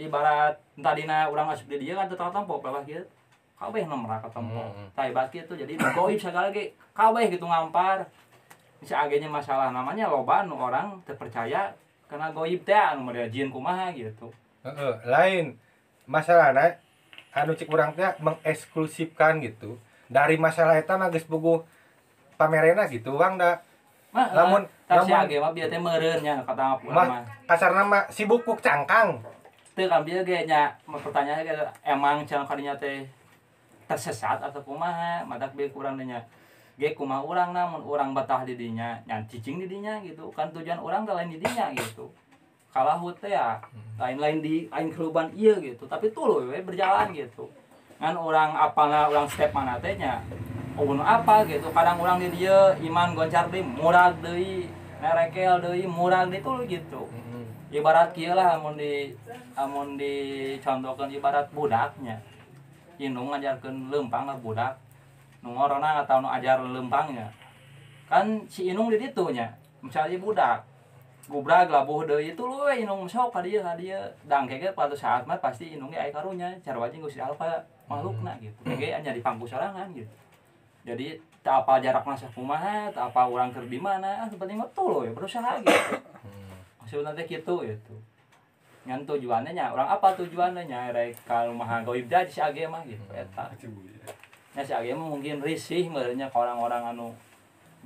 Ibarat tadina urang asup di dieu kan teu tampo balas kieu. Kabeh nomor katempo. Tah ibarat kitu jadi goib sagala ge kabeh gitu ngampar. Bisa agenya masalah namanya loba nu orang terpercaya karena goib teh anu model jin kumaha gitu. Lain masalahna anu cek urang teh mengeksklusifkan gitu. Dari masalah eta mah geus bogoh pamerena gitu urang da. Lamun age mah bieu teh meureun nya kata urang mah. Kasarna mah sibuk kuk cangkang. Teu kan bieu ge nya pertanyaannya ge emang cenah kadinya teh tersesat atau kumaha madak bieu kurang nya. Ge kumaha urang namun urang betah di dinya nyan cicing di dinya gitu kan tujuan urang teh lain di dinya gitu kalahut teh ya lain-lain di lain keruban ieu gitu tapi tuluy we berjalan gitu ngan urang apalna urang step mana teh nya nu apa gitu kadang urang di dieu iman goncar deui murag deui nerekel deui murag deui tuluy gitu ibarat kieu lah amun dicontohkeun ibarat budaknya indung ngajarkeun leumpang lah budak nu ngorona atau nu ajar lempangnya kan si inung di ditu nya misalnya budak gubrag labuh deui itu lu inung sok ka dieu dangke ge pada saat mah pasti inung ge aya karunya carwa jeung Gusti Alfa makhlukna gitu ge anya di pangku sorangan gitu jadi tak apa jarakna sakumaha tak apa urang keur di mana penting mah tuluy berusaha gitu maksudna teh kitu gitu ngan tujuannya nya urang apa tujuannya nya rek ka maha gaib da si age mah gitu eta nya si age mungkin risih meureunnya ka orang-orang anu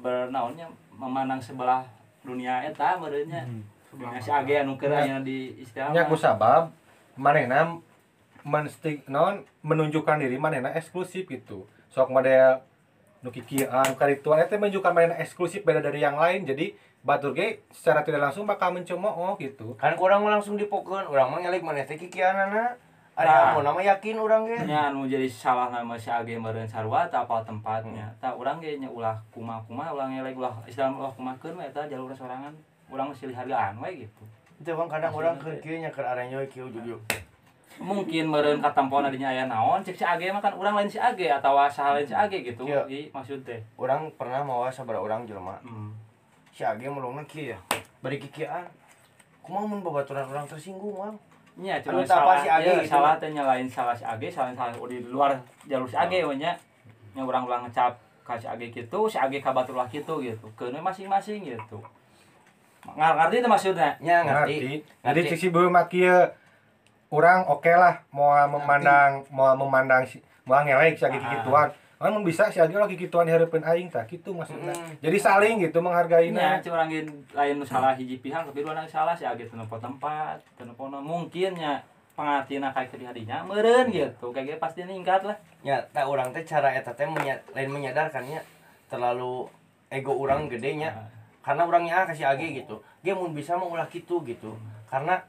bernaonnya memandang sebelah dunia eta meureunnya. Nya si age anu keur aya di istilah nya kusabab manehna menunjukkan diri manehna eksklusif gitu. Sok model nu kikieuan karituan eta menunjukkan manehna eksklusif beda dari yang lain jadi batur ge secara tidak langsung bakal mencemooh gitu. Kan urang mah langsung dipokeun, urang mah ngelik maneh teh kikieuanana. Ada nama yakin urang ge nya anu jadi salah nama si age meureun sarua tah apal tempatnya tah urang ge nya ulah kumaha ulang elek ulah istilah ulah kumakeun we eta jalur sorangan urang silih hargaan we gitu teu bang kadang urang keur kieu nya keur arenyo kieu ujug mungkin meureun katampona dinya aya naon cek si age mah kan urang lain si age atawa saha lain si age gitu ieu maksud teh urang pernah mawa sabaraha urang jelema si age mulungna kieu ya bari kikieuan kumaha mun babaturan urang tersinggung bang nya cuma salah si age salah teh nyalain salah si age salah di luar jalur si age we nya urang-urang ngecap ka si age kitu si age ka batur lah kitu gitu keun masing-masing gitu ngarti teh maksudna nya ngerti jadi sisi beuh mah kieu urang oke lah mau memandang mau ngelek si age kituan kan bisa si age lagi kituan hareupeun aing tah kitu maksudna jadi saling gitu menghargaina nya urang lain salah hiji pihak tapi dua salah si age teu nempo tempat teu nempo mungkin nya pangartina kayak teh hadinya meureun gitu kayak pasti ningkat lah nya tah urang teh cara eta teh lain menyadarkannya terlalu ego urang gede nya karena urangnya kasih age gitu ge mun bisa mengulah kitu gitu karena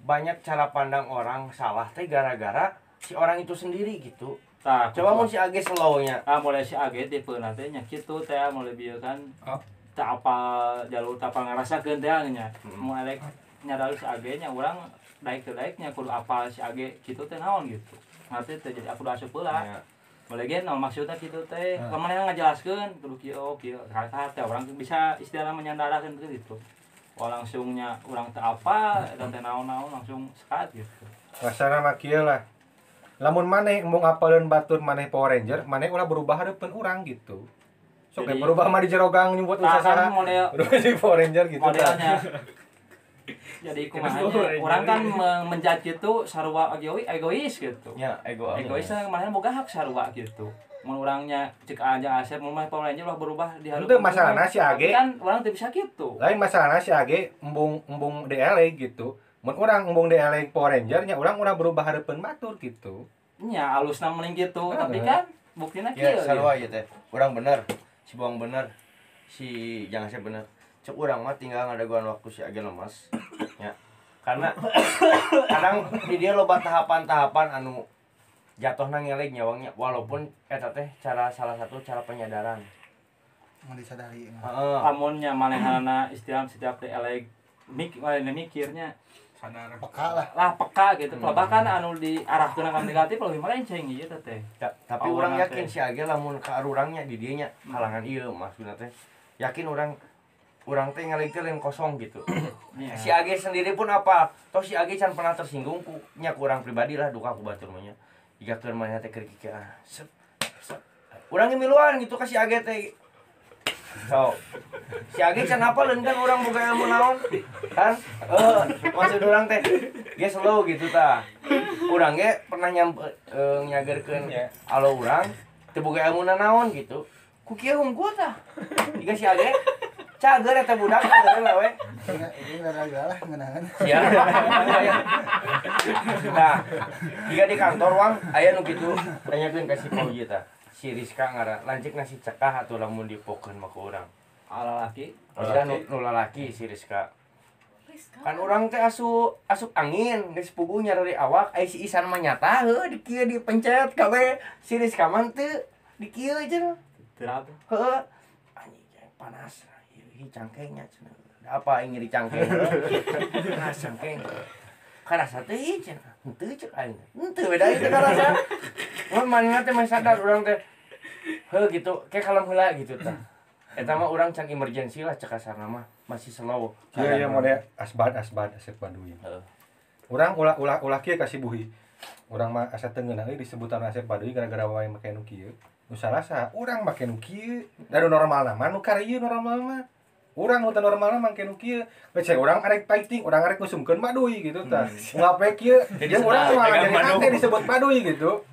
banyak cara pandang orang salah teh gara-gara si orang itu sendiri gitu. Tah, coba mun si age slow-nya. Mulai si age tipeuna teh nya kitu teh mulai bieu kan. Tah apa jalur tah ngarasakeun teh nya. Mun elek nyadari si age nya urang daek teh daeknya kudu apal si age kitu teh naon gitu. Ngarti teh jadi aku asup heula. Mulai ge naon maksudna kitu teh. Lamun ngajelaskeun kudu kieu kata teh urang bisa istilah menyandarakeun gitu. Langsungnya urang teh apa dan teh naon-naon langsung sekat gitu. Rasana mah kieu lah. Lamun maneh embung apaleun batur maneh Power Ranger, maneh ulah berubah hareupeun urang gitu. Sok berubah mah di jero gang nyumput usaha. Berubah jadi Power Ranger gitu. Modelnya. Jadi kumaha urang kan menjat kitu sarua egois gitu. Ya, egois maneh boga hak sarua gitu. Mun urangnya cek aja Asep mun mah Power Ranger ulah berubah di hareupeun. Itu masalahna si age. Kan urang teu bisa kitu. Lain masalahna si age embung DLE gitu. Mun urang embung DLE Power Ranger nya urang berubah hareupeun batur gitu. Nya alusna mending gitu, tapi kan buktina kieu. Ya sarua ieu teh. Urang bener, si Boang bener. Si jangan saya bener. Cek urang mah tinggal ngadaguan waktu si age lemas. Ya. Karena kadang di dia loba tahapan-tahapan anu jatuhna ngelek nyawangnya walaupun eta teh salah satu cara penyadaran. mau disadari. Amunnya manehana istilah setiap teh elek mikirnya sadar Peka lah. peka gitu. Bahkan anu diarahkeun ka negatif lebih melenceng ieu teh. Tapi orang yakin si Age lamun ka arurangnya di dieu nya halangan ieu maksudna teh. Yakin orang teh ngalikeun lain kosong gitu. Si Age sendiri pun apa? Toh si Age can pernah tersinggung ku nya ku urang pribadi lah duka ku batur mah nya. Jika keur maneh teh keur kieu urang miluan gitu ka si Age teh. So, si Age can apaleun kan urang boga ilmu naon kan? Maksud urang teh ge slow gitu tah. Urang ge pernah nyagerkeun alo urang teu boga ilmu naon gitu. Ku kieu hungkul tah. Jika si Age cager eta budak cager lah we. Ini gara-gara lah ngeunangan. Sia. Nah, jika di kantor wang aya nu kitu tanyakeun ka si Pauji tah. Si Rizka ngara lanjut nasi cekah atau lamun dipokeun mah ku urang. Lalaki. Nu lalaki si Rizka. Kan urang teh asup angin geus puguhnya dari awak aya si Isan mah nyata heuh di kieu dipencet ka we. Si Rizka mah teu di kieu cenah. Teu atuh. Heuh. Anjing panas. Ieu cangkengnya cenah. Apa yang nyeri cangkeng? Panas cangkeng. Karasa teh cenah. Henteu cek aing. Henteu beda itu karasa. Mun manehna teh mah sadar urang teh. Heuh gitu, kayak kalem heula gitu tah. Eta mah urang can emergency lah cek kasarna mah, masih slow. Iya mode asbad asep baduy. Heeh. Urang ulah kieu kasih buhi. Urang mah asa teu ngeunah disebutan asep baduy gara-gara wae make nu kieu. Nu sarasa urang make nu kieu. Da normalna mah nu kareu normal mah. Urang nu teu normalna make nu kieu. Cek urang arek fighting, urang arek ngusumkeun baduy gitu tah. Ngape kieu? Jeung urang mah jadi hate disebut baduy gitu.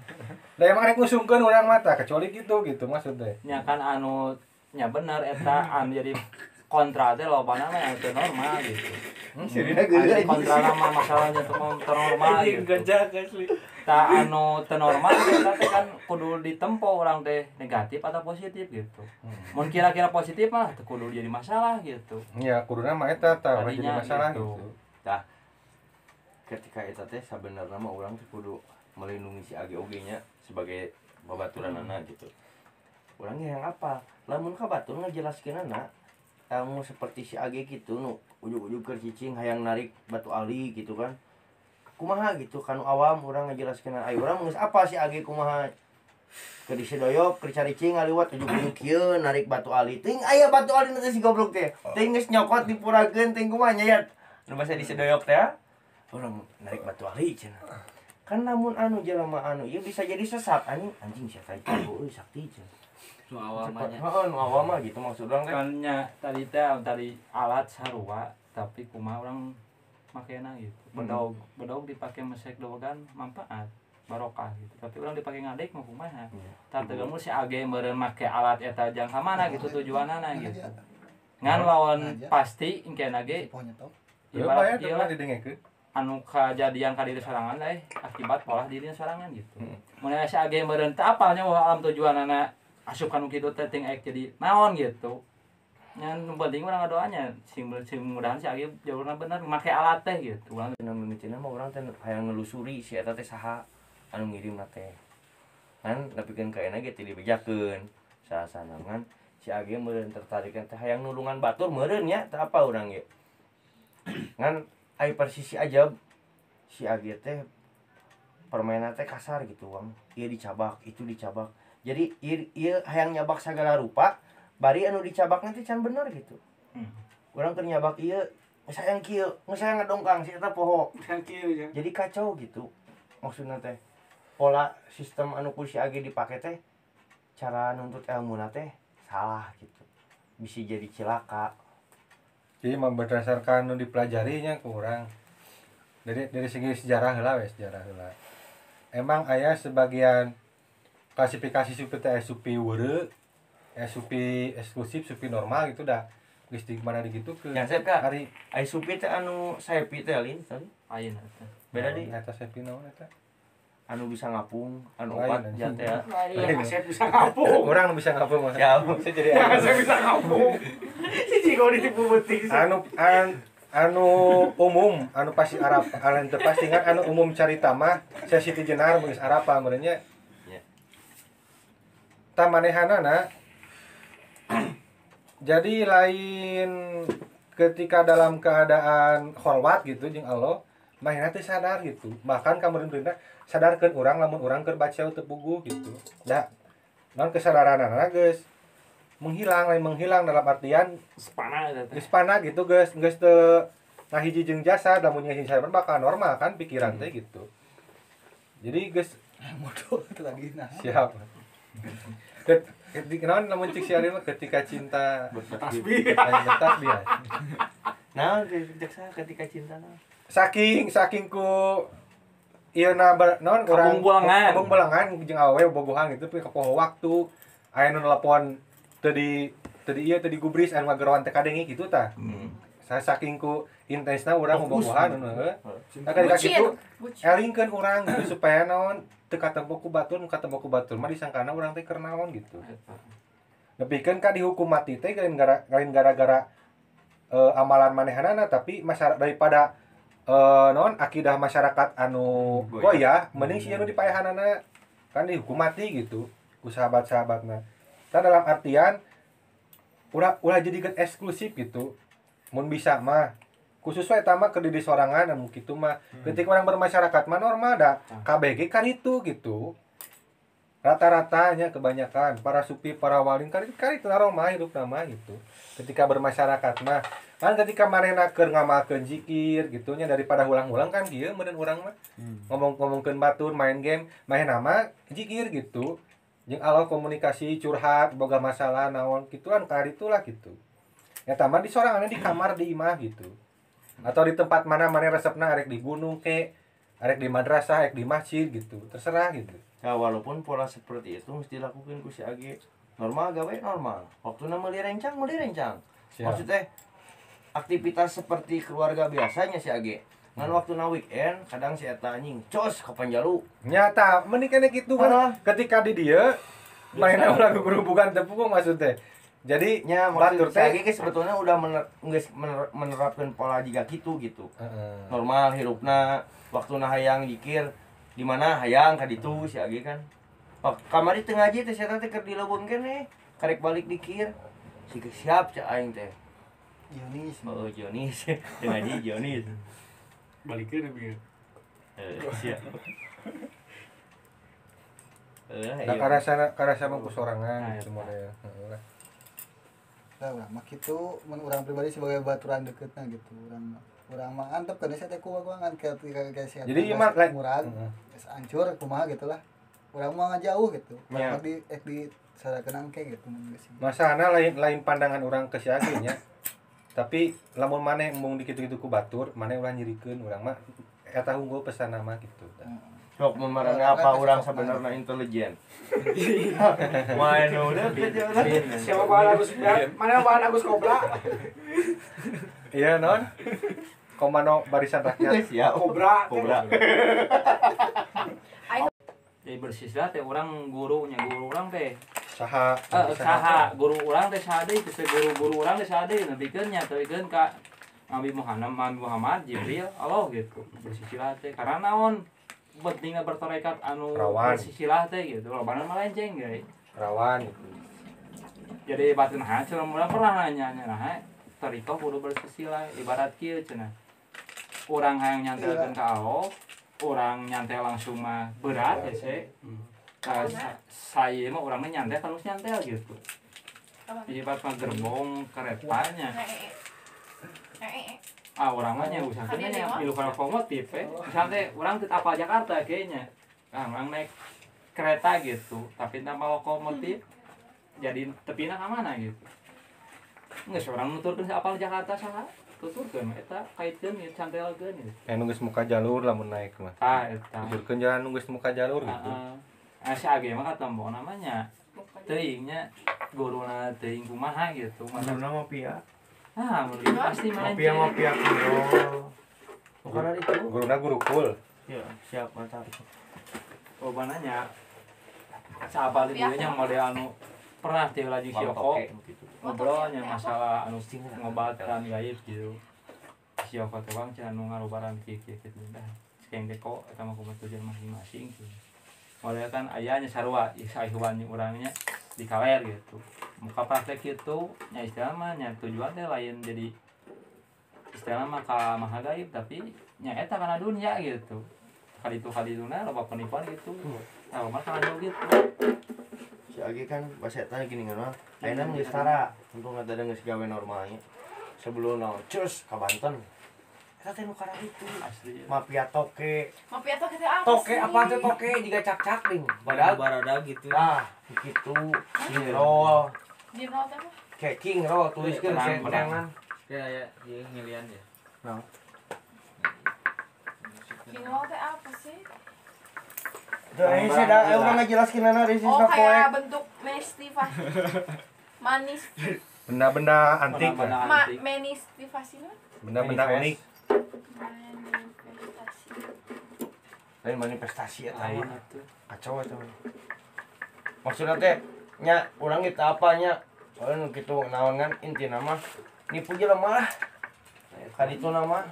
Da emang arek ngusumkeun urang mah tah kecuali gitu maksudnya. Nya kan anu nya bener eta anu jadi kontra teh lobana mah yang teu normal gitu. Sirina geuleuh Kontra mah masalahnya teu normal gitu. Gajah asli. Tah anu teu normal eta teh kan kudu ditempo urang teh negatif atau positif gitu. Mun kira-kira positif mah teu kudu jadi masalah gitu. Ya kuduna mah eta tah jadi Tadinya masalah gitu. gitu. Tah. Ketika eta teh sabenerna mah urang teh kudu melindungi si Age oge nya sebagai babaturanana gitu. Urang yang apa? Lamun ka batur ngajelaskeunana tamu seperti si Age gitu nu ujug-ujug keur cicing hayang narik batu ali gitu kan. Kumaha gitu kan awam urang ngajelaskeunana. Ai urang geus apa si Age kumaha? Keur disedoyok, keur caricing ngaliwat ujug-ujug kieu narik batu ali. Ting aya batu ali teh si goblok teh. Ting geus nyokot dipurakeun ting kumaha nya ya. Nu basa disedoyok teh. Urang narik batu ali cenah. Kan namun anu jelema anu ieu bisa jadi sesat anjing sia teh euy sakti cenah. Nu awamanya. Heeh, nu awam mah gitu maksud urang teh. Kan nya tadi alat sarua tapi kumaha urang makena gitu. Bedog dipake mesek dogan manfaat barokah gitu. Tapi urang dipake ngadek mah kumaha. Tah teu geus si Age meureun make alat eta jang ka mana gitu tujuanana gitu. Ngan lawan pasti engke ge Ibarat ieu mah didengekeun. Anu kejadian ka diri sorangan akibat pola dirinya sorangan gitu. Mun si Age meureun teu apalnya alam tujuanana asup kanu kitu teh ting ek jadi naon gitu. Yang penting urang ngadoanya sing mudahan si Age jauhna bener make alat teh gitu. Urang teh mimitina mah urang teh hayang nelusuri si eta teh saha anu ngirimna teh. Kan nepikeun ka ena ge teu dibejakeun. Saha ngan si Age meureun tertarik teh hayang nulungan batur meureun nya teh apa urang ge. Ngan ai persisi aja si Age teh permainan teh kasar gitu Bang. Ieu dicabak, itu dicabak. Jadi ieu hayang nyabak sagala rupa, bari anu dicabak nanti can bener gitu. Urang keur nyabak ieu, geus hayang kieu, geus hayang ngadongkang si eta poho. Jadi kacau gitu. Maksudna teh pola sistem anu ku si Age dipake teh cara nuntut ilmuna teh salah gitu. Bisa jadi cilaka. Jadi berdasarkan nu dipelajarinya kurang dari segi sejarah heula we sejarah heula. Emang aya sebagian klasifikasi supi teh supi weureu, supi eksklusif, supi normal gitu dah. Geus di mana digitukeun. Yang saya ka Ari ai supi teh anu saepi teh lin tadi. Ayeuna teh. Beda di eta saepi naon eta? anu bisa ngapung, anu Lain, obat anjing. jat ya. Iya, saya bisa ngapung. Urang nu bisa ngapung mah. Ya, saya jadi Saya bisa ngapung. Si Ciko ditipu beting. Anu umum, anu pasti Arab, anu teu pasti kan anu umum carita mah Siti Jenar geus Arapa meureun nya. Ya. Ta manehanana Jadi lain ketika dalam keadaan hormat gitu jeung Allah, mahina teh sadar gitu. Bahkan kamu perintah sadarkeun urang lamun urang keur baca teu puguh gitu. Da non kesadaranana geus menghilang dalam artian Spana eta teh. geus pana gitu geus teu ngahiji jeung jasad lamun ngahiji sadar bakal normal kan pikiran teh gitu. Jadi geus Modo itu lagi nah. siap. Ketika namun cik siari mah ketika cinta Bertasbih. bertasbih. Nah, jaksa ketika cinta nah. Saking ku ieu na naon urang kabung bulangan jeung awewe bogohan gitu tapi kepoho waktu aya nu nelpon teu di gubris anu ngagerowan teh kadenge gitu tah. Saking ku intensna urang bogohan heuh. Nah ketika kitu elingkeun urang gitu supaya naon teu katempo ku batur mah disangkana urang teh keur naon gitu. Nepikeun ka dihukum mati teh lain gara-gara amalan manehanana tapi masyarakat daripada non akidah masyarakat anu goyah mending si anu dipayahanana kan dihukum mati gitu ku sahabat-sahabatna. Tah dalam artian ulah jadikeun eksklusif gitu. Mun bisa mah khusus we eta mah keur diri sorangan anu kitu mah ketika orang bermasyarakat mah normal da KBG karitu gitu. Rata-ratanya kebanyakan para sufi para wali karitu aroma hidup nama gitu. Ketika bermasyarakat mah kan ketika manehna keur ngamalkeun zikir gitu nya daripada ulang-ulang kan kieu meureun urang mah ngomongkeun batur main game manehna mah zikir gitu jeung Allah komunikasi curhat boga masalah naon kitu kan karitulah gitu eta mah di soranganna di kamar di imah gitu atau di tempat mana maneh resepna arek di gunung ke arek di madrasah arek di masjid gitu terserah gitu Ya walaupun pola seperti itu mesti dilakukan ku si Age normal gawe normal waktuna meuli rencang maksudnya aktivitas seperti keluarga biasanya si Age ngan waktuna weekend kadang si eta anjing cos ka Panjalu nyata mending kene kitu kan ketika di dieu manehna ulah berhubungan teu punggung maksudnya jadi nya batur maksud si Age sebetulnya udah menerapkan pola jiga gitu normal hirupna waktuna hayang zikir di mana hayang ka ditu si Age kan kamari teu ngaji teh sia teh keur dileuweung keneh karek balik dikir siap cak aing teh Yonis. oh Yonis teu ngaji Yonis Balikeun bieu. Siap karasa mah ku sorangan gitu model heeh Lah mah kitu mun urang pribadi sebagai baturan dekeutna gitu. Urang mah antep kana saya teh kumaha ketika saya. Jadi ieu mah murag geus hancur kumaha gitulah. Urang mah ngajauh gitu. Ya. Di sadakeun engke gitu mun geus. Masana lain pandangan urang ke si Age nya. Tapi lamun maneh embung dikitu-kitu ku batur, maneh ulah nyirikeun urang mah eta unggul pesanna mah gitu. sok memerangi apa orang sebenarnya intelijen. Main udah siapa bahan Agus mana bahan Agus Kobra? Iya non komando barisan rakyat Kobra. Jadi bersislah teh orang guru orang teh saha guru orang teh sade guru orang teh sade nepikeun nya teukeun ka Nabi Muhammad Jibril Allah gitu bersisilah teh karena naon pentingnya bertarekat anu bersisilah teh gitu lobana malenceng guys rawan jadi batin hancur mulai pernah nanya tarikah kudu bersisilah ibarat kieu cenah urang hayang nyantelkeun ka Allah urang nyantel langsung mah berat hese saya mah urangnya nyantel kan nyantel gitu ibarat mah gerbong keretanya orang mah nya usahakeun nya milu kana lokomotif misalnya teh urang teu apal Jakarta kayaknya urang naik kereta gitu tapi tanpa lokomotif jadi tepina ka mana gitu geus urang nuturkeun apal Jakarta saha tuturkeun eta kaitkeun ieu cantelkeun gitu anu geus muka jalur lamun naik mah eta tuturkeun jalan nu geus muka jalur gitu si Age mah katempo namanya teuing nya guruna teuing kumaha gitu guruna mah pia pasti main ngopi bukan itu guruna gurukul ya siap mantap bananya sahabat itu nya model anu pernah teh lagi Sioko ngobrolnya masalah anu ngobatan gaib gitu Sioko teh bang anu ngarubaran kieu gitu dah skeng deko eta mah kumaha tujuan masing-masing gitu model kan ayahnya sarua saeuwan urangnya di kaler gitu muka praktek itu nya istilah mah nya tujuan teh lain jadi istilah mah ka maha gaib tapi nya eta kana dunya gitu kali duna loba penipuan gitu tahu mah kana gitu si Agi kan bahasa eta gini kan mah ayeuna geus tara untung ada geus gawe normalnya sebelum cus ka Banten eta teh nu kana itu asli mafia toke teh apa toke sih? apa teh toke juga cak-cak ding badak barada gitu. nah gitu king roll Di roll teh apa? kayak king roll tuliskeun Menang, sentengan Kayak ya ngilian ya. Di roll teh apa sih? Jadi saya dah orang ngejelaskeun nana resisna Oh kayak poek bentuk menistivasi. Manis. Benda-benda antik. Menistivasi mah? Benda-benda unik. Manifestasi. lain manifestasi eta lain mah itu kacau eta mah maksudna teh nya urang kita apanya soalnya nu kitu naon kan intina mah nipu jelema lah kaditu nama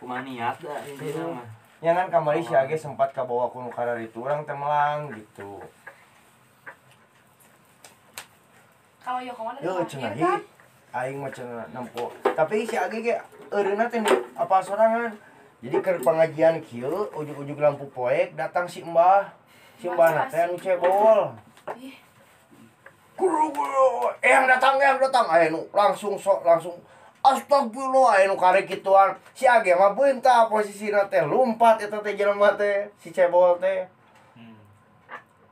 kumaha niat da intina mah nya kan kamari si Age sempat kabawa ku nu itu urang teh melang gitu Kalau Yoko mana? yo cenah hi aing mah cenah nempo tapi si Age ge eureuna teh apa sorangan jadi ke pengajian kieu ujug-ujug lampu poek datang si Mbah na teh anu cebol guru yang datang aya nu langsung astagfirullah aya nu karek kituan si Age mah beunta posisina teh lumpat eta teh jelema teh si cebol teh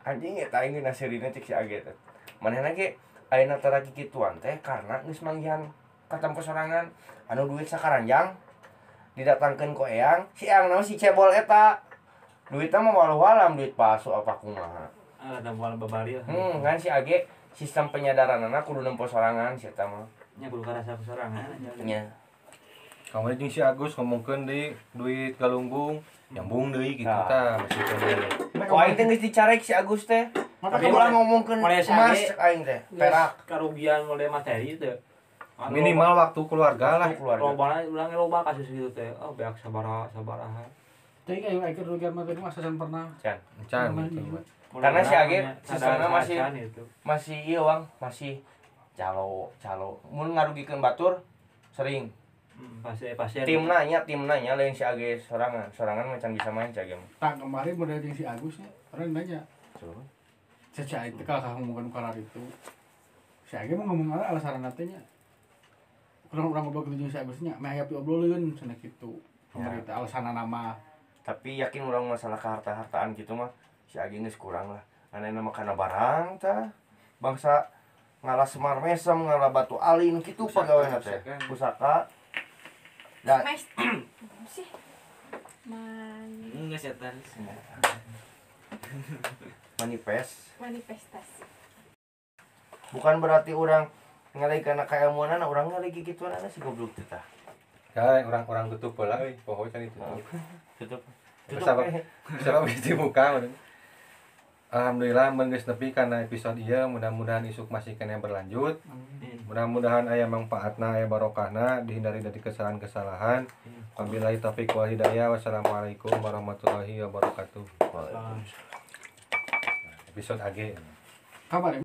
anjing eta aing dina serina cek si Age teh manehna ge ayeuna tara kituan teh karena geus manggihan katam kesorangan anu duit sakaranjang didatangkeun ku Eyang si Eyang naon si cebol eta duitna mah walau-walam duit palsu apa kumaha ada moal babari lah kan si Age sistem penyadaranana kudu nempo sorangan si eta mah nya kudu karasa sorangan nya Kamu jeung si Agus ngomongkeun deui duit galunggung nyambung deui gitu tah masih teh. oh aing teh geus dicarek si Agus teh tapi ulah ngomongkeun emas aing teh perak karugian model materi teh Minimal waktu keluarga lah. loba ulangi loba kasus gitu teh oh beak sabaraha Tapi kayak akhir kerugian materi masa saya pernah. Can gitu. Karena si Age sisana masih ieu Wang, masih calo. Mun ngarugikeun batur sering. Pasien. Timna nya lain si Age sorangan macan bisa main si Age. Tak kemarin model yang si Agus nya, orang nanya. Caca itu kalau ngomongkan karar itu. Si Age mau ngomong alasan nantinya. Kurang ngobrol gitu si Agusnya, mah aya piobrolin cenah kitu. Pemerintah alasan nama. Tapi yakin orang masalah harta-hartaan gitu mah si Age geus kurang lah. Anana mah kana barang tah. Bangsa ngalah semar mesem, ngalah batu alin kitu pagaweana teh. Pusaka. Da sih. Enggak setan. Manifestasi. Bukan berarti orang ngalih kana kailmuanana, urang ngalih gigituanana si goblok teh tah. Ya orang tutup heula euy, poho can itu. Tutup. Sabab di muka. Alhamdulillah mun geus nepi kana episode ieu, mudah-mudahan isuk masih kena berlanjut. Mudah-mudahan aya manfaatna, aya barokahna, dihindari dari kesalahan-kesalahan. Wabillahi taufiq wal hidayah. Wassalamualaikum warahmatullahi wabarakatuh. Episode AG. Kabar